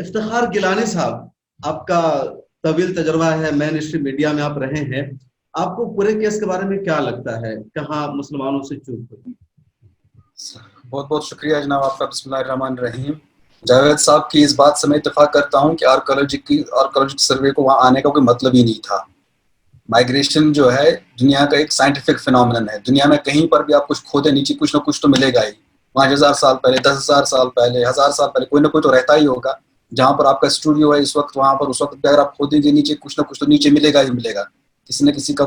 इफ्तिखार गिलानी साहब, आपका तवील तजुर्बा है, मेन स्ट्रीम मीडिया में आप रहे हैं, आपको पूरे केस के बारे में क्या लगता है, कहाँ मुसलमानों से चूक हुई? बहुत बहुत शुक्रिया जनाब आपका। बिस्मिल्लाहिर्रहमानिर्रहीम। जावेद साहब की इस बात से मैं इत्तेफाक करता हूँ कि आर्कोलॉजिक सर्वे को वहाँ आने का कोई मतलब ही नहीं था। माइग्रेशन जो है दुनिया का एक साइंटिफिक फिनोमिनन है। दुनिया में कहीं पर भी आप कुछ खोदे नीचे कुछ ना कुछ तो मिलेगा ही। 5,000 साल पहले, 10,000 साल पहले, 1,000 साल पहले कोई ना कोई तो रहता ही होगा। जहाँ पर आपका स्टूडियो है इस वक्त, वहाँ पर उस वक्त अगर आप खोदेंगे नीचे कुछ ना कुछ तो नीचे मिलेगा ही मिलेगा। किसी न किसी का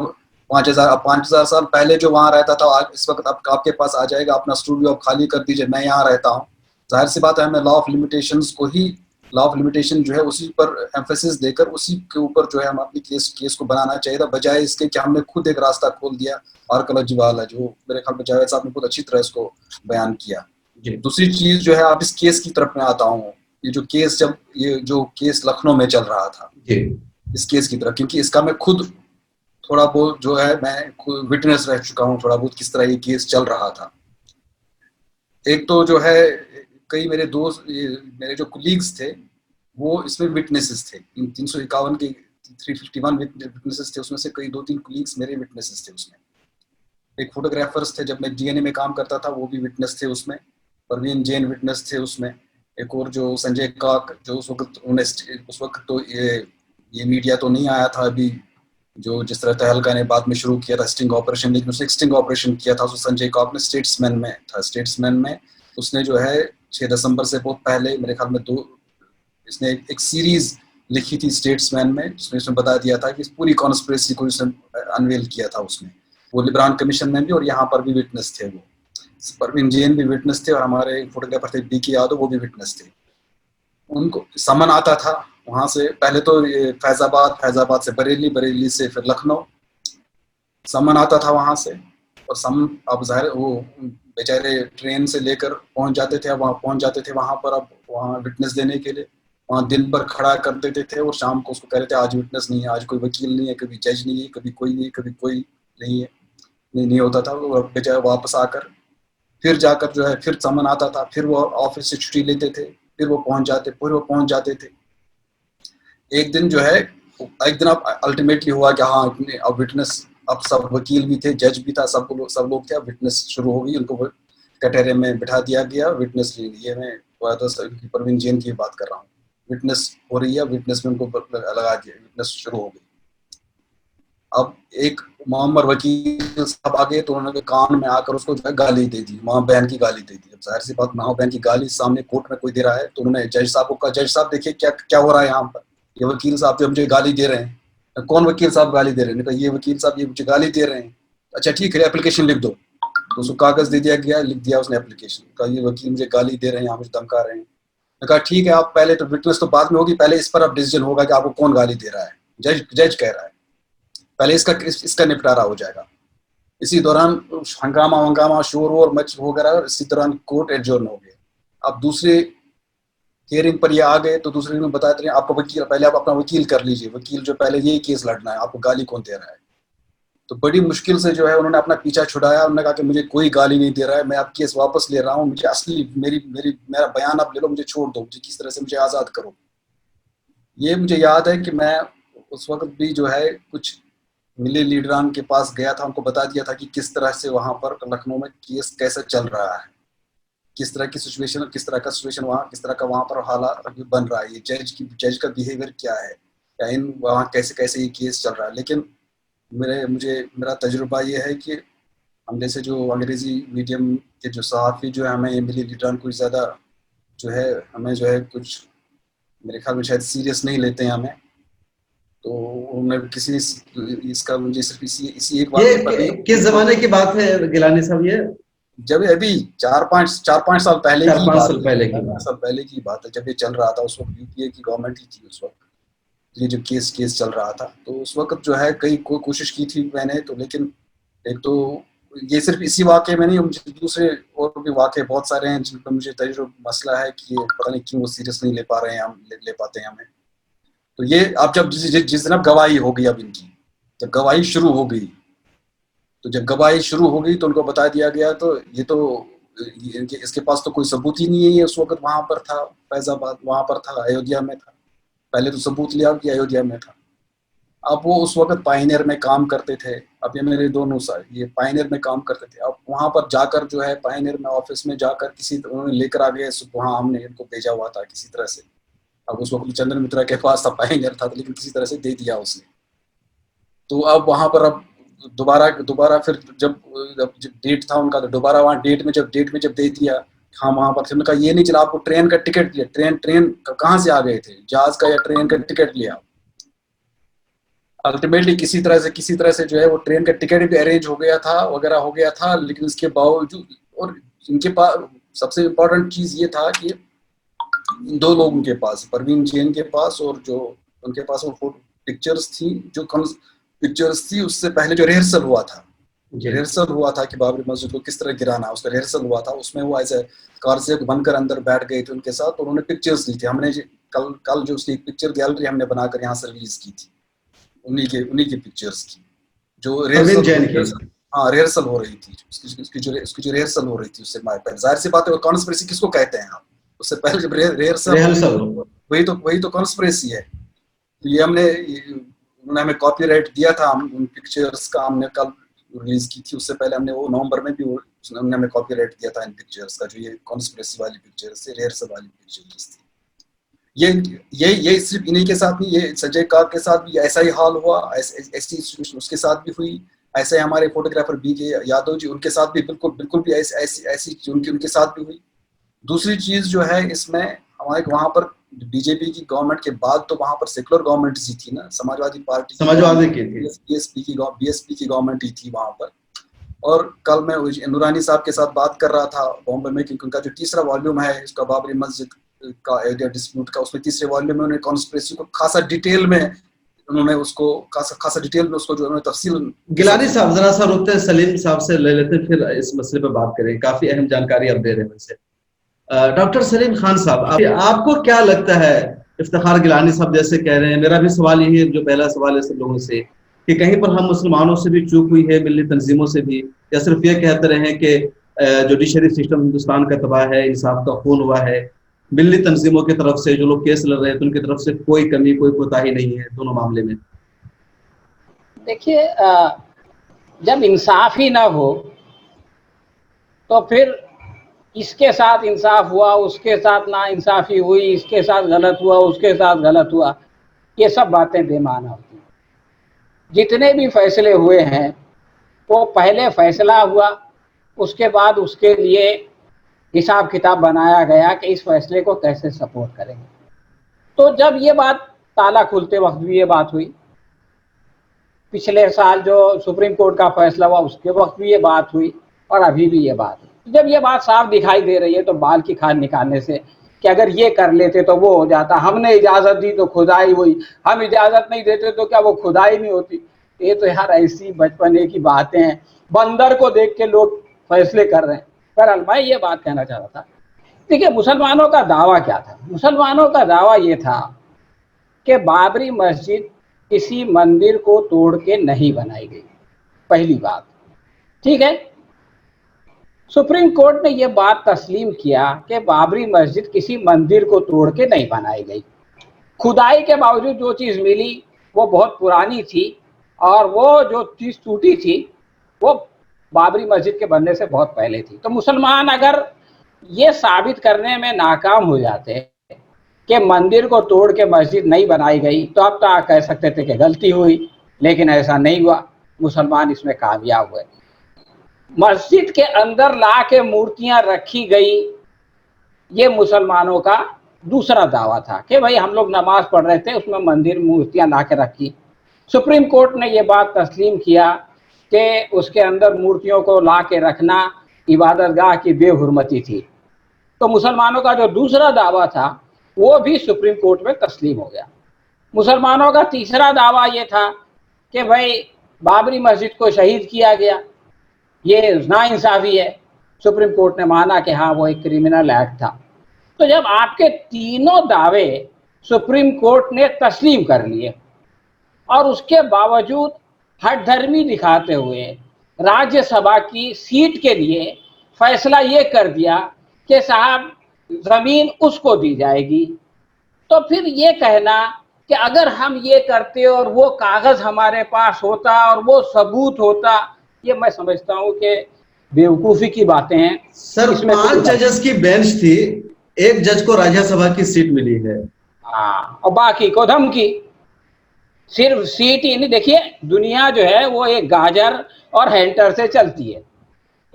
5,000 साल पहले जो वहाँ रहता था इस वक्त आपके पास आ जाएगा। अपना स्टूडियो आप खाली कर दीजिए, मैं यहाँ रहता हूँ। जाहिर सी बात है, हमें लॉ ऑफ लिमिटेशन जो है उसी पर एम्फेसिस देकर उसी के ऊपर जो है हम अपनी केस को बनाना चाहिए था, बजाय इसके कि हमने खुद एक रास्ता खोल दिया आर्कोलॉजी वाला, जो मेरे ख्याल में जावेद साहब ने बहुत अच्छी तरह इसको बयान किया। दूसरी चीज जो है, आप इस केस की तरफ में आता हूँ। ये जो केस लखनऊ में चल रहा था, इस केस की तरफ, क्योंकि इसका मैं खुद थोड़ा बहुत जो है मैं विटनेस रह चुका हूँ थोड़ा बहुत, किस तरह ये केस चल रहा था। एक तो जो है कई मेरे दोस्त, मेरे जो कुलीग्स थे वो इसमें विटनेसेस थे। 351 के 351 विटनेसेस थे, उसमें से कई 2-3 कुलीग्स मेरे विटनेसेस थे उसमें। एक फोटोग्राफर्स थे, जब मैं डीएनए में काम करता था वो भी विटनेस थे उसमें। परवीन जैन विटनेस थे उसमें। एक और जो संजय काक, जो उस वक्त तो ये मीडिया तो नहीं आया था अभी, जो जिस तरह तहलका ने बाद में शुरू किया था स्टिंग ऑपरेशन, लेकिन उसने स्टिंग ऑपरेशन किया था उसको संजय काक ने स्टेट्समैन में था। स्टेट्समैन में उसने जो है 6 दिसंबर से बहुत पहले मेरे ख्याल में इसने एक सीरीज लिखी थी स्टेट्समैन में, जिसमें उसने बता दिया था कि इस पूरी कॉन्स्पिरेसी को उसने अनवेल किया था उसमें। वो लिब्रान कमीशन में भी और यहाँ पर भी विटनेस थे। वो परवीन जैन भी विटनेस थे और हमारे फोटोग्राफर थे बीके यादव, वो भी विटनेस थे। उनको समन आता था वहाँ से, पहले तो ये फैजाबाद से बरेली, बरेली से फिर लखनऊ समन आता था वहाँ से। और समन अब जाहिर वो बेचारे ट्रेन से लेकर पहुँच जाते थे, अब वहाँ पहुँच जाते थे वहाँ पर, अब वहाँ विटनेस देने के लिए वहाँ दिन भर खड़ा कर देते थे और शाम को उसको कह रहे थे आज विटनेस नहीं है, आज कोई वकील नहीं है, कभी जज नहीं है, कभी कोई नहीं, कभी कोई नहीं है, नहीं होता था। वो बेचारे वापस आकर फिर जाकर जो है फिर समन आता था, फिर वो ऑफिस से छुट्टी लेते थे, फिर वो पहुँच जाते थे। एक दिन अब अल्टीमेटली हुआ कि हाँ अब विटनेस, अब सब वकील भी थे, जज भी था, सब लोग थे, अब विटनेस शुरू हो गई। उनको कटहरे में बिठा दिया गया, विटनेस ले लिए। मैं परवीन जैन की बात कर रहा हूँ। विटनेस हो रही है, विटनेस में उनको लगा दिया, विटनेस शुरू हो गई। अब एक मोहम्मद वकील साहब आ गए तो उन्होंने कान में आकर उसको गाली दे दी, माँ बहन की गाली दे दी। अब जाहिर सी बात, माँ बहन की गाली सामने कोर्ट में कोई दे रहा है, तो उन्होंने जज साहब को कहा, जज साहब देखिए क्या हो रहा है यहाँ पर, ये वकील साहब जो मुझे गाली दे रहे हैं। कौन वकील साहब गाली दे रहे हैं? कहा ये वकील साहब ये मुझे गाली दे रहे हैं। अच्छा ठीक है, एप्लीकेशन लिख दो। तो उसको कागज दे दिया गया, लिख दिया उसने एप्लीकेशन, कहा ये वकील मुझे गाली दे रहे हैं, यहाँ मुझे धमका रहे हैं। मैं कहा ठीक है, आप पहले तो विटनेस तो बाद में होगी, पहले इस पर अब डिसीजन होगा कि आपको कौन गाली दे रहा है। जज कह रहा है पहले इसका निपटारा हो जाएगा। इसी दौरान हंगामा शोर और मच वगैरह, इसी दौरान कोर्ट एडजर्न हो गया। अब दूसरे हियरिंग पर ये आ गए तो दूसरे में बताते रहे आपको वकील, पहले आप अपना वकील कर लीजिए, वकील जो पहले यही केस लड़ना है, आपको गाली कौन दे रहा है। तो बड़ी मुश्किल से जो है उन्होंने अपना पीछा छुड़ाया। उन्होंने कहा कि मुझे कोई गाली नहीं दे रहा है, मैं आप केस वापस ले रहा हूँ, मुझे असली मेरा बयान आप ले लो, मुझे छोड़ दो, मुझे किस तरह से मुझे आज़ाद करो। ये मुझे याद है कि मैं उस वक्त भी जो है कुछ मिली लीडरान के पास गया था, उनको बता दिया था कि किस तरह से वहाँ पर लखनऊ में केस कैसे चल रहा है, किस तरह की सिचुएशन, किस तरह का सिचुएशन वहाँ, किस तरह का वहाँ पर हालात बन रहा है, ये जज का बिहेवियर क्या है, या इन वहाँ कैसे ये केस चल रहा है। लेकिन मेरा तजुर्बा ये है कि हम जैसे जो अंग्रेजी मीडियम के जो सहाफ़ी जो है, हमें मिली लीडरान कोई ज़्यादा जो है हमें जो है कुछ मेरे ख्याल में शायद सीरियस नहीं लेते हैं हमें। तो मैं किसी इसका मुझे सिर्फ इसी एक बात पर ये किस जमाने की बात है गिलानी साहब? ये जब अभी 4-5 साल पहले की 4-5 बात साल पहले की 4-5 साल पहले की बात है, जब ये चल रहा था। उस वक्त यूपीए की गवर्नमेंट ही थी उस वक्त, ये जो केस चल रहा था। तो उस वक्त जो है कई कोशिश की थी मैंने तो, लेकिन एक तो ये सिर्फ इसी वाक़े में नहीं, मुझे दूसरे और भी वाक़े बहुत सारे हैं जिन पर मुझे तजुर्बा मसला है कि ये पता नहीं क्यों वो सीरियस नहीं ले पा रहे हैं, हम ले पाते हैं हमें। तो ये अब जब जिस दिन अब गवाही हो गई, अब इनकी जब गवाही शुरू हो गई, तो जब गवाही शुरू हो गई तो उनको बता दिया गया तो ये तो इसके पास तो कोई सबूत ही नहीं है, ये उस वक्त वहाँ पर था, फैजाबाद वहाँ पर था, अयोध्या में था। पहले तो सबूत लिया कि अयोध्या में था। अब वो उस वक्त पायनियर में काम करते थे। अब ये मेरे दोनों साल ये पायनियर में काम करते थे। अब वहाँ पर जाकर जो है पायनियर में ऑफिस में जाकर उन्होंने लेकर आ गए, वहाँ हमने इनको भेजा हुआ था किसी तरह से। अब उस वक्त चंद्र मित्रा के पास था, पायनियर था, लेकिन किसी तरह से दे दिया उसने। तो अब वहाँ पर अब दोबारा फिर जब डेट था उनका, तो दोबारा वहाँ डेट में जब दे दिया, हाँ वहाँ पर उनका ये नहीं चला, आपको ट्रेन का टिकट लिया, ट्रेन कहाँ से आ गए थे, जहाज का या ट्रेन का टिकट लिया। अल्टीमेटली किसी तरह से जो है वो ट्रेन का टिकट भी अरेंज हो गया था, लेकिन उसके बावजूद, और इनके पास सबसे इम्पोर्टेंट चीज ये था कि दो लोगों के पास, परवीन जैन के पास, और जो उनके पास वो पिक्चर्स थी, उससे पहले जो रिहर्सल हुआ था कि बाबरी मस्जिद को किस तरह गिराना, उसका रिहर्सल हुआ था। उसमें वो ऐसे कार से बनकर अंदर बैठ गए थे उनके साथ, और उन्होंने पिक्चर्स ली थी। हमने कल जो उसकी पिक्चर गैलरी हमने बनाकर यहाँ से रिलीज की थी, उन्हीं की पिक्चर्स की, जो रिहर्सल हो रही थी, उसकी जो रिहर्सल हो रही थी उससे पहले। जाहिर सी बात है, कॉन्स्पिरेसी किसको कहते हैं आप, उससे पहले जब रिहर्सल वही तो कॉन्स्पिरेसी है। तो ये उन्होंने हमें कॉपीराइट दिया था, हम उन पिक्चर्स का हमने कल रिलीज की थी। उससे पहले हमने वो नवंबर में भी उन्होंने हमें कॉपीराइट दिया था इन पिक्चर्स का, जो ये कॉन्स्पिरेसी वाली पिक्चर्स थी, रिहर्सल वाली पिक्चर्स थी। ये सिर्फ इन्हीं के साथ नहीं, ये संजय काक के साथ भी ऐसा ही हाल हुआ, ऐसी सिचुएशन उसके साथ भी हुई। ऐसे हमारे फोटोग्राफर बीके यादव जी, उनके साथ भी बिल्कुल भी ऐसी उनके साथ भी हुई। दूसरी चीज जो है इसमें, हमारे वहां पर बीजेपी की गवर्नमेंट के बाद तो वहां पर सेकुलर गवर्नमेंट ही थी ना, समाजवादी की बीएसपी की गवर्नमेंट ही थी वहां पर। और कल मैं नूरानी साहब के साथ बात कर रहा था बॉम्बे में, क्योंकि उनका जो तीसरा वॉल्यूम है इसका बाबरी मस्जिद का अयोध्या डिस्प्यूट का, उसमें तीसरे वॉल्यूम में उन्होंने कॉन्स्पिरेसी को खासा डिटेल में जो उन्होंने तफसील। गिलानी साहब जरा सा रुकते हैं, सलीम साहब से ले लेते हैं, फिर इस मसले पर बात करें। काफी अहम जानकारी आप दे रहे हैं वैसे। डॉक्टर सलीम खान साहब, आपको क्या लगता है, इफ्तिखार गिलानी साहब जैसे कह रहे हैं, मेरा भी सवाल यही है जो पहला सवाल है सब लोगों से, कि कहीं पर हम मुसलमानों से भी चूक हुई है, मिली तंजीमों से भी, या सिर्फ ये कहते रहे कि जुडिशरी सिस्टम हिंदुस्तान का तबाह है, इंसाफ का खून हुआ है। मिली तंजीमों की तरफ से जो लोग केस लड़ रहे थे उनकी तरफ से कोई कमी, कोई कोताही नहीं है दोनों मामले में। देखिए, जब इंसाफ ही ना हो तो फिर इसके साथ इंसाफ हुआ, उसके साथ ना इंसाफी हुई, इसके साथ गलत हुआ, उसके साथ गलत हुआ, ये सब बातें बेमाना होती हैं। जितने भी फैसले हुए हैं वो पहले फैसला हुआ, उसके बाद उसके लिए हिसाब किताब बनाया गया कि इस फैसले को कैसे सपोर्ट करेंगे। तो जब ये बात ताला खुलते वक्त भी ये बात हुई, पिछले साल जो सुप्रीम कोर्ट का फैसला हुआ उसके वक्त भी ये बात हुई, और अभी भी ये बात हुई। जब ये बात साफ दिखाई दे रही है तो बाल की खाल निकालने से कि अगर ये कर लेते तो वो हो जाता, हमने इजाज़त दी तो खुदाई हुई, हम इजाज़त नहीं देते तो क्या वो खुदाई नहीं होती। ये तो यार ऐसी बचपने की बातें हैं, बंदर को देख के लोग फैसले कर रहे हैं। पर मैं ये बात कहना चाह रहा था, देखिए मुसलमानों का दावा क्या था। मुसलमानों का दावा ये था कि बाबरी मस्जिद किसी मंदिर को तोड़ के नहीं बनाई गई, पहली बात, ठीक है। सुप्रीम कोर्ट ने यह बात तस्लीम किया कि बाबरी मस्जिद किसी मंदिर को तोड़ के नहीं बनाई गई। खुदाई के बावजूद जो चीज़ मिली वो बहुत पुरानी थी, और वो जो चीज़ टूटी थी वो बाबरी मस्जिद के बनने से बहुत पहले थी। तो मुसलमान अगर ये साबित करने में नाकाम हो जाते कि मंदिर को तोड़ के मस्जिद नहीं बनाई गई, तो अब तो कह सकते थे कि गलती हुई, लेकिन ऐसा नहीं हुआ, मुसलमान इसमें कामयाब हुए। मस्जिद के अंदर ला के मूर्तियां रखी गई, ये मुसलमानों का दूसरा दावा था कि भाई हम लोग नमाज पढ़ रहे थे उसमें मंदिर मूर्तियां ला के रखी। सुप्रीम कोर्ट ने ये बात तस्लीम किया कि उसके अंदर मूर्तियों को ला के रखना इबादतगाह की बेहुरमती थी। तो मुसलमानों का जो दूसरा दावा था वो भी सुप्रीम कोर्ट में तस्लीम हो गया। मुसलमानों का तीसरा दावा ये था कि भाई बाबरी मस्जिद को शहीद किया गया, ये नाइंसाफ़ी है। सुप्रीम कोर्ट ने माना कि हाँ वो एक क्रिमिनल एक्ट था। तो जब आपके तीनों दावे सुप्रीम कोर्ट ने तस्लीम कर लिए और उसके बावजूद हठधर्मी दिखाते हुए राज्यसभा की सीट के लिए फैसला ये कर दिया कि साहब जमीन उसको दी जाएगी। तो फिर ये कहना कि अगर हम ये करते और वो कागज हमारे पास होता और वो सबूत होता, ये मैं समझता हूँ कि बेवकूफी की बातें हैं। सर, इसमें 5 जजेस की बेंच थी, एक जज को राज्यसभा की सीट मिली है। हाँ, और बाकी को धमकी। सिर्फ सीट ही नहीं, देखिए दुनिया जो है वो एक गाजर और हैंटर से चलती है।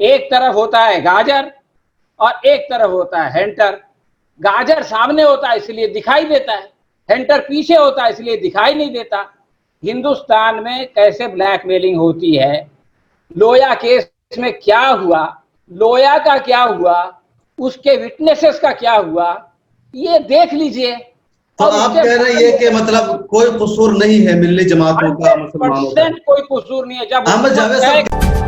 एक तरफ होता है गाजर और एक तरफ होता है हैंटर। गाजर सामने होता है इसलिए दिखाई देता है, हैंटर पीछे होता है इसलिए दिखाई नहीं देता। हिंदुस्तान में कैसे ब्लैकमेलिंग होती है, लोया केस में क्या हुआ, लोया का क्या हुआ, उसके विटनेसेस का क्या हुआ, ये देख लीजिए। तो आप कह रहे हैं कि मतलब कोई कसूर नहीं है मिली जमातों का, मुसलमानों का? कोई कसूर नहीं है। जब अहमद जावेद साहब